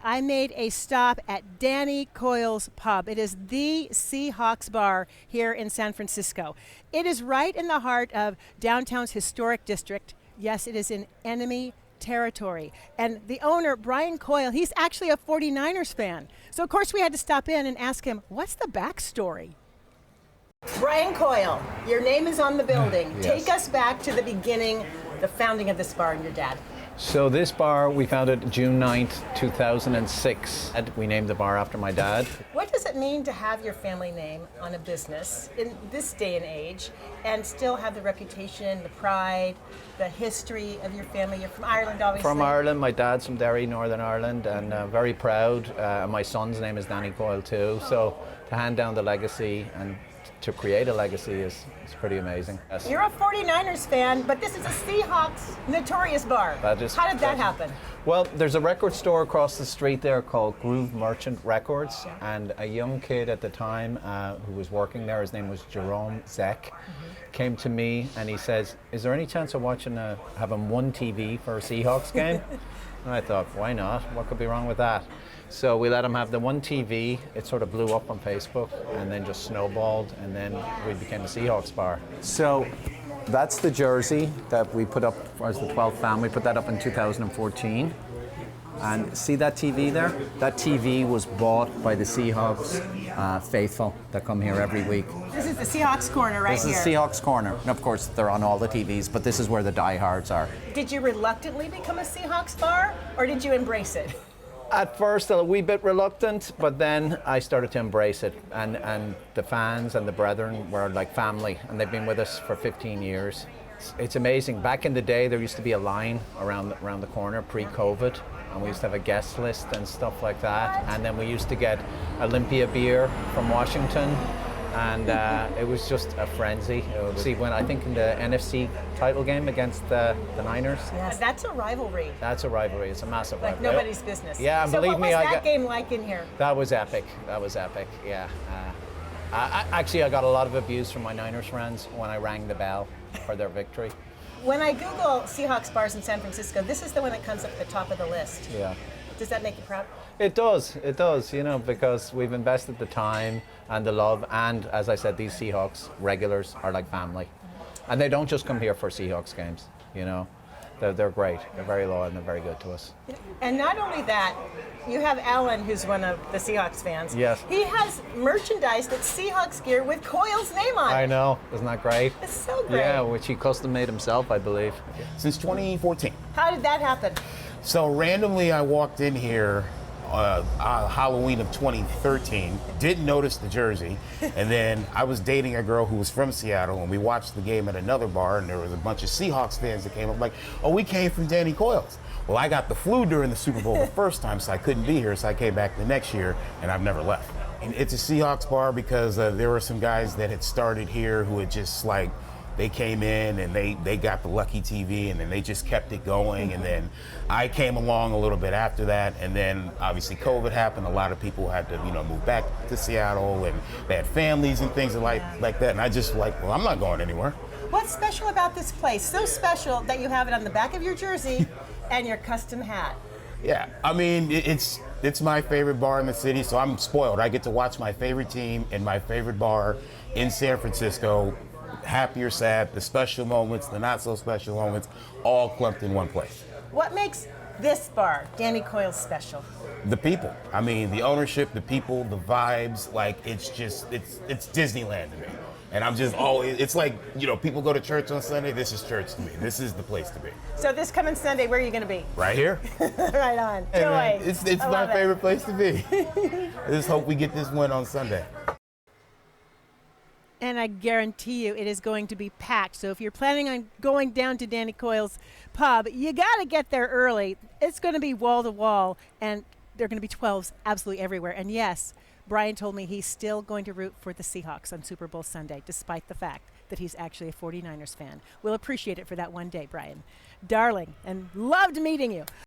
I made a stop at Danny Coyles Pub. It is the Seahawks bar here in San Francisco. It is right in the heart of downtown's historic district. Yes, it is in enemy territory. And the owner, Brian Coyle, he's actually a 49ers fan. So, of course, we had to stop in and ask him, what's the backstory? Brian Coyle, your name is on the building. Yes. Take us back to the beginning, the founding of this bar and your dad. So this bar, we founded June 9th, 2006. We named the bar after my dad. What does it mean to have your family name on a business in this day and age and still have the reputation, the pride, the history of your family? You're from Ireland, obviously. From Ireland. My dad's from Derry, Northern Ireland, and very proud. My son's name is Danny Coyle too. So to hand down the legacy and to create a legacy is pretty amazing. Yes. You're a 49ers fan, but this is a Seahawks notorious bar. How did that happen? Well, there's a record store across the street there called Groove Merchant Records, and a young kid at the time who was working there, his name was Jerome Zek, came to me and he says, is there any chance of having one TV for a Seahawks game? And I thought, why not? What could be wrong with that? So we let him have the one TV. It sort of blew up on Facebook and then just snowballed, and then we became a Seahawks bar. So that's the jersey that we put up as the 12th fan. We put that up in 2014. And see that TV there? That TV was bought by the Seahawks faithful that come here every week. This is the Seahawks corner right here. This is Seahawks corner. And of course, they're on all the TVs, but this is where the diehards are. Did you reluctantly become a Seahawks bar, or did you embrace it? At first, a wee bit reluctant, but then I started to embrace it. And the fans and the brethren were like family, and they've been with us for 15 years. It's amazing. Back in the day, there used to be a line around the corner pre-COVID, and we used to have a guest list and stuff like that. And then we used to get Olympia beer from Washington, and it was just a frenzy. See, when I think in the NFC title game against the Niners. Yes, that's a rivalry. That's a rivalry. It's a massive rivalry. Like nobody's business. Yeah, and so believe what me, was that game like in here? That was epic. That was epic. Yeah. Actually, I got a lot of abuse from my Niners friends when I rang the bell for their victory. When I Google Seahawks bars in San Francisco, this is the one that comes up at the top of the list. Yeah. Does that make you proud? It does, because we've invested the time and the love, and as I said, these Seahawks regulars are like family. And they don't just come here for Seahawks games, They're great, they're very loyal, and they're very good to us. And not only that, you have Alan, who's one of the Seahawks fans. Yes. He has merchandise that's Seahawks gear with Coyle's name on it. I know, isn't that great? It's so great. Yeah, which he custom made himself, I believe. Since 2014. How did that happen? So randomly I walked in here Halloween of 2013, didn't notice the jersey, and then I was dating a girl who was from Seattle, and we watched the game at another bar, and there was a bunch of Seahawks fans that came up like, oh, we came from Danny Coyles. Well, I got the flu during the Super Bowl the first time, so I couldn't be here, so I came back the next year, and I've never left. And it's a Seahawks bar because there were some guys that had started here who had just like, they came in and they got the lucky TV, and then they just kept it going. And then I came along a little bit after that, and then obviously COVID happened. A lot of people had to move back to Seattle, and they had families and things like that. And I just well, I'm not going anywhere. What's special about this place? So special that you have it on the back of your jersey and your custom hat. Yeah, I mean, it's my favorite bar in the city, so I'm spoiled. I get to watch my favorite team in my favorite bar in San Francisco. Happy or sad, the special moments, the not so special moments, all clumped in one place. What makes this bar, Danny Coyles, special? The people. I mean, the ownership, the people, the vibes, it's Disneyland to me. And I'm just always, it's like, people go to church on Sunday, this is church to me. This is the place to be. So this coming Sunday, where are you going to be? Right here. Right on. Hey, Joy. man, it's my favorite place to be. I just hope we get this win on Sunday. And I guarantee you it is going to be packed. So if you're planning on going down to Danny Coyles Pub, you got to get there early. It's going to be wall to wall, and there are going to be 12s absolutely everywhere. And yes, Brian told me he's still going to root for the Seahawks on Super Bowl Sunday, despite the fact that he's actually a 49ers fan. We'll appreciate it for that one day, Brian. Darling, and loved meeting you.